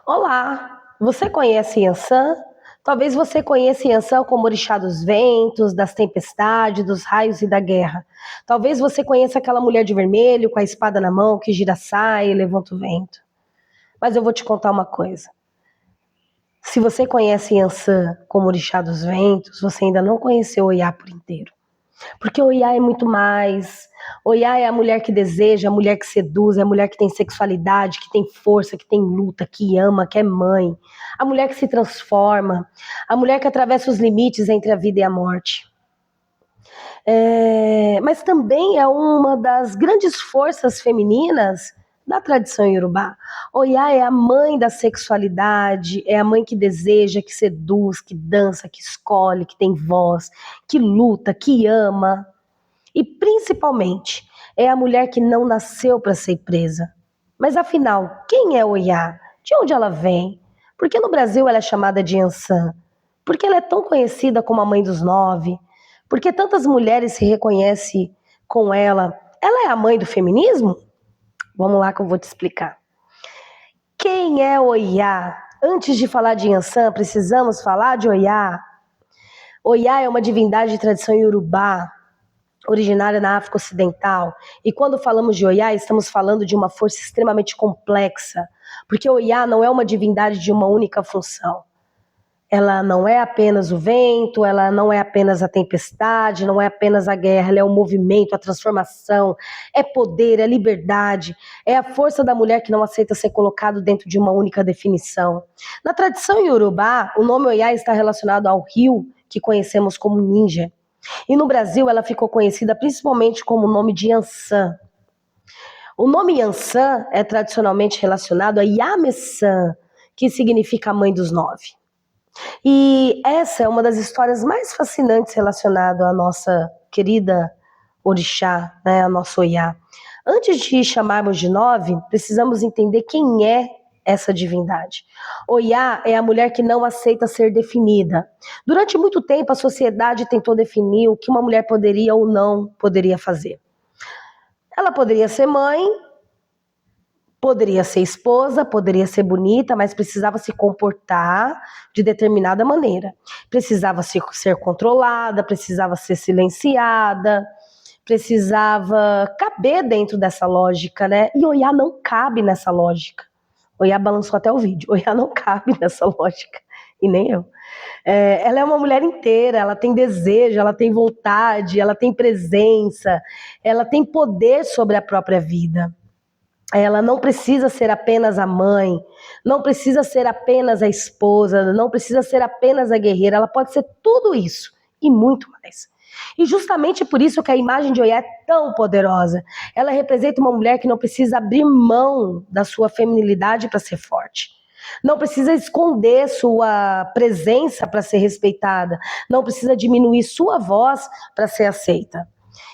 Olá, você conhece Yansan? Talvez você conheça Yansan como orixá dos ventos, das tempestades, dos raios e da guerra. Talvez você conheça aquela mulher de vermelho com a espada na mão que gira a saia e levanta o vento. Mas eu vou te contar uma coisa. Se você conhece Yansan como orixá dos ventos, você ainda não conheceu Oiá por inteiro. Porque Oiá é muito mais. Oiá é a mulher que deseja, a mulher que seduz, é a mulher que tem sexualidade, que tem força, que tem luta, que ama, que é mãe. A mulher que se transforma, a mulher que atravessa os limites entre a vida e a morte. Mas também é uma das grandes forças femininas da tradição iorubá. Oiá é a mãe da sexualidade, é a mãe que deseja, que seduz, que dança, que escolhe, que tem voz, que luta, que ama. E principalmente, é a mulher que não nasceu para ser presa. Mas afinal, quem é Oiá? De onde ela vem? Por que no Brasil ela é chamada de Ançã? Por que ela é tão conhecida como a mãe dos nove? Por que tantas mulheres se reconhecem com ela? Ela é a mãe do feminismo? Vamos lá que eu vou te explicar. Quem é Oiá? Antes de falar de Ançã, precisamos falar de Oiá. Oiá é uma divindade de tradição iorubá, originária na África Ocidental. E quando falamos de Oiá, estamos falando de uma força extremamente complexa, porque Oiá não é uma divindade de uma única função. Ela não é apenas o vento, ela não é apenas a tempestade, não é apenas a guerra, ela é o movimento, a transformação, é poder, é liberdade, é a força da mulher que não aceita ser colocado dentro de uma única definição. Na tradição iorubá, o nome Oiá está relacionado ao rio que conhecemos como Ninja. E no Brasil ela ficou conhecida principalmente como o nome de Yansan. O nome Yansan é tradicionalmente relacionado a Yamessan, que significa mãe dos nove. E essa é uma das histórias mais fascinantes relacionadas à nossa querida orixá, né, a nossa Oiá. Antes de chamarmos de nove, precisamos entender quem é essa divindade. Oiá é a mulher que não aceita ser definida. Durante muito tempo, a sociedade tentou definir o que uma mulher poderia ou não poderia fazer. Ela poderia ser mãe, poderia ser esposa, poderia ser bonita, mas precisava se comportar de determinada maneira. Precisava ser controlada, precisava ser silenciada, precisava caber dentro dessa lógica, né? E Oiá não cabe nessa lógica. Oiá balançou até o vídeo. Oiá não cabe nessa lógica. E nem eu. Ela é uma mulher inteira, ela tem desejo, ela tem vontade, ela tem presença, ela tem poder sobre a própria vida. Ela não precisa ser apenas a mãe, não precisa ser apenas a esposa, não precisa ser apenas a guerreira, ela pode ser tudo isso e muito mais. E justamente por isso que a imagem de Oiá é tão poderosa. Ela representa uma mulher que não precisa abrir mão da sua feminilidade para ser forte. Não precisa esconder sua presença para ser respeitada. Não precisa diminuir sua voz para ser aceita.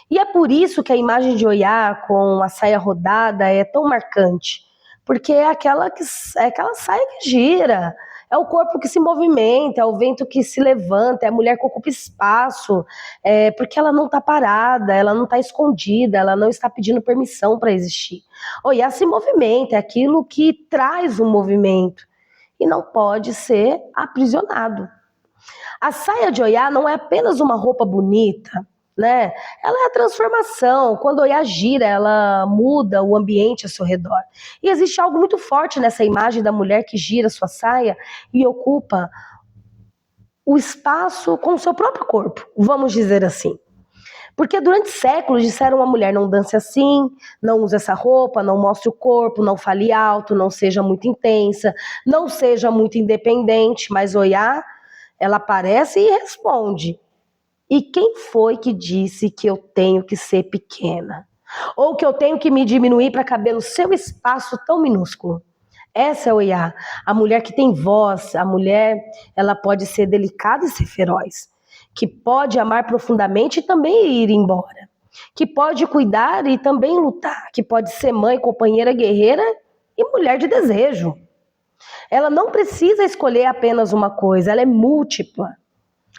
E é por isso que a imagem de Oiá com a saia rodada é tão marcante, porque é aquela saia que gira, é o corpo que se movimenta, é o vento que se levanta, é a mulher que ocupa espaço, porque ela não está parada, ela não está escondida, ela não está pedindo permissão para existir. Oiá se movimenta, é aquilo que traz o movimento e não pode ser aprisionado. A saia de Oiá não é apenas uma roupa bonita, né? Ela é a transformação. Quando Oiá gira, ela muda o ambiente ao seu redor. E existe algo muito forte nessa imagem da mulher que gira sua saia e ocupa o espaço com o seu próprio corpo, vamos dizer assim. Porque durante séculos disseram à mulher: não dance assim, não use essa roupa, não mostre o corpo, não fale alto, não seja muito intensa, não seja muito independente. Mas Oiá, ela aparece e responde: e quem foi que disse que eu tenho que ser pequena? Ou que eu tenho que me diminuir para caber no seu espaço tão minúsculo? Essa é a Oiá, a mulher que tem voz, a mulher, ela pode ser delicada e ser feroz, que pode amar profundamente e também ir embora, que pode cuidar e também lutar, que pode ser mãe, companheira, guerreira e mulher de desejo. Ela não precisa escolher apenas uma coisa, ela é múltipla.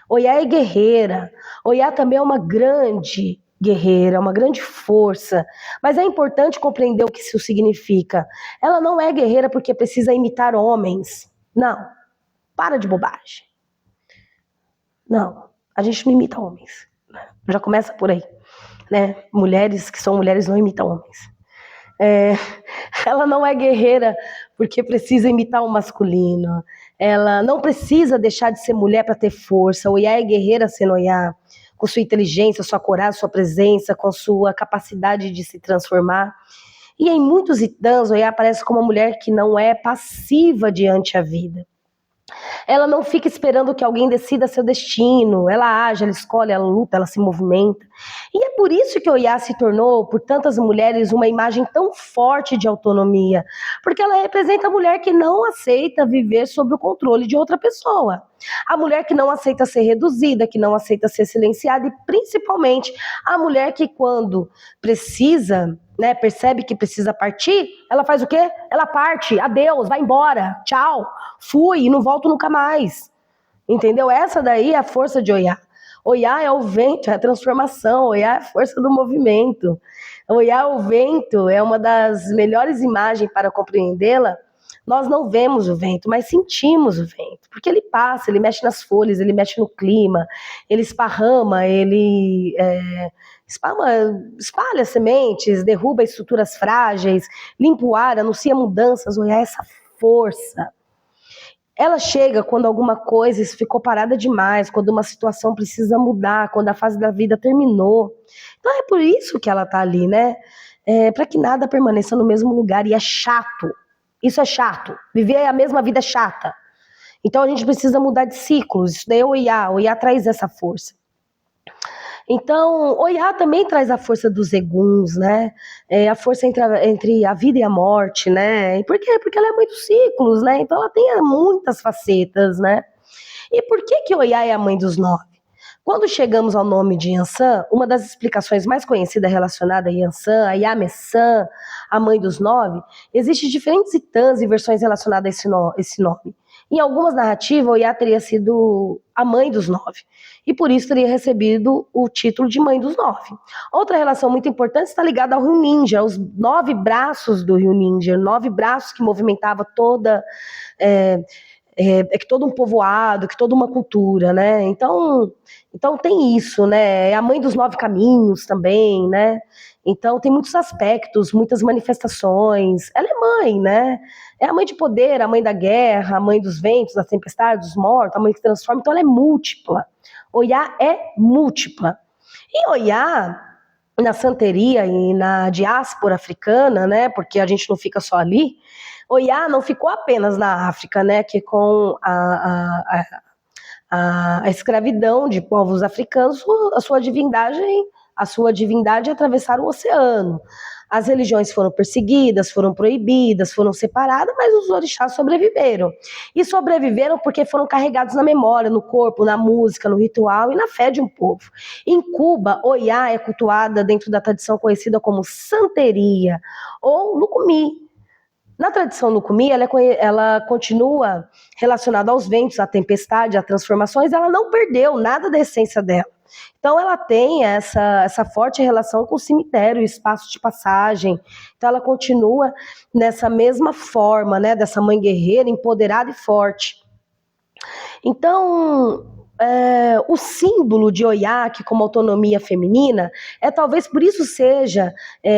Oiá é guerreira. Oiá também é uma grande guerreira, é uma grande força, mas é importante compreender o que isso significa. Ela não é guerreira porque precisa imitar homens. Não, para de bobagem. Não, a gente não imita homens. Já começa por aí, né? Mulheres que são mulheres não imitam homens. Ela não é guerreira porque precisa imitar o masculino. Ela não precisa deixar de ser mulher para ter força. Oiá é guerreira sendo Oiá, com sua inteligência, sua coragem, sua presença, com sua capacidade de se transformar. E em muitos itãs, Oiá aparece como uma mulher que não é passiva diante a vida. Ela não fica esperando que alguém decida seu destino. Ela age, ela escolhe, ela luta, ela se movimenta. E é por isso que Oiá se tornou, por tantas mulheres, uma imagem tão forte de autonomia. Porque ela representa a mulher que não aceita viver sob o controle de outra pessoa. A mulher que não aceita ser reduzida, que não aceita ser silenciada e, principalmente, a mulher que, quando precisa, né, percebe que precisa partir, ela faz o quê? Ela parte, adeus, vai embora, tchau, fui e não volto nunca mais. Entendeu? Essa daí é a força de Oiá. Oiá é o vento, é a transformação, Oiá é a força do movimento. Oiá, o vento, é uma das melhores imagens para compreendê-la. Nós não vemos o vento, mas sentimos o vento, porque ele passa, ele mexe nas folhas, ele mexe no clima, ele esparrama, ele espalha sementes, derruba estruturas frágeis, limpa o ar, anuncia mudanças. Oiá, essa força. Ela chega quando alguma coisa ficou parada demais, quando uma situação precisa mudar, quando a fase da vida terminou. Então é por isso que ela tá ali, né? Para que nada permaneça no mesmo lugar. E é chato. Isso é chato. Viver a mesma vida é chata. Então a gente precisa mudar de ciclos. Isso daí é o Oiá. O Oiá traz essa força. Então, Oiá também traz a força dos eguns, né? A força entre a vida e a morte, né? E por quê? Porque ela é muitos ciclos, né? Então ela tem muitas facetas, né? E por que Oiá é a mãe dos 9? Quando chegamos ao nome de Yansan, uma das explicações mais conhecidas relacionada a Yansan, a Yamessan, a mãe dos 9, existem diferentes itãs e versões relacionadas a esse nome. Em algumas narrativas, Oiá teria sido a mãe dos 9, e por isso teria recebido o título de mãe dos 9. Outra relação muito importante está ligada ao Rio Ninja, os 9 braços do Rio Ninja, 9 braços que movimentava toda... que todo um povoado, que toda uma cultura, né? Então tem isso, né? É a mãe dos 9 caminhos também, né? Então tem muitos aspectos, muitas manifestações. Ela é mãe, né? É a mãe de poder, a mãe da guerra, a mãe dos ventos, das tempestades, dos mortos, a mãe que transforma. Então ela é múltipla. Oiá é múltipla. E Oiá, na santeria e na diáspora africana, né? Porque a gente não fica só ali. Oiá não ficou apenas na África, né? Que com a escravidão de povos africanos, a sua divindade atravessaram o oceano. As religiões foram perseguidas, foram proibidas, foram separadas, mas os orixás sobreviveram. E sobreviveram porque foram carregados na memória, no corpo, na música, no ritual e na fé de um povo. Em Cuba, Oiá é cultuada dentro da tradição conhecida como santeria ou lucumi. Na tradição Lucumi, ela continua relacionada aos ventos, à tempestade, a transformações, ela não perdeu nada da essência dela. Então ela tem essa forte relação com o cemitério, o espaço de passagem. Então ela continua nessa mesma forma, né, dessa mãe guerreira, empoderada e forte. Então, o símbolo de Oiá, que como autonomia feminina, talvez por isso seja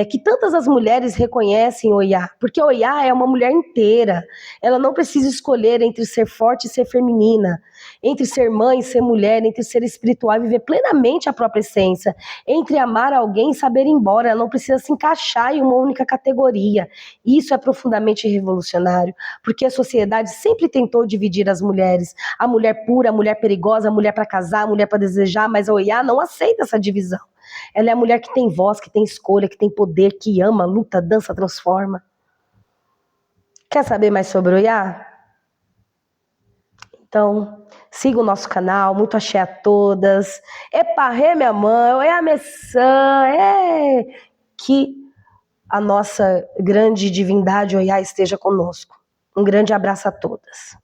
que tantas as mulheres reconhecem Oiá, porque Oiá é uma mulher inteira, ela não precisa escolher entre ser forte e ser feminina, entre ser mãe e ser mulher, entre ser espiritual e viver plenamente a própria essência, entre amar alguém e saber ir embora, ela não precisa se encaixar em uma única categoria. Isso é profundamente revolucionário, porque a sociedade sempre tentou dividir as mulheres, a mulher pura, a mulher perigosa, a mulher para casar, a mulher para desejar, mas a Oiá não aceita essa divisão. Ela é a mulher que tem voz, que tem escolha, que tem poder, que ama, luta, dança, transforma. Quer saber mais sobre Oiá? Então, siga o nosso canal, muito axé a todas. Eparrê, minha mãe, Oiá Messã, que a nossa grande divindade Oiá esteja conosco. Um grande abraço a todas.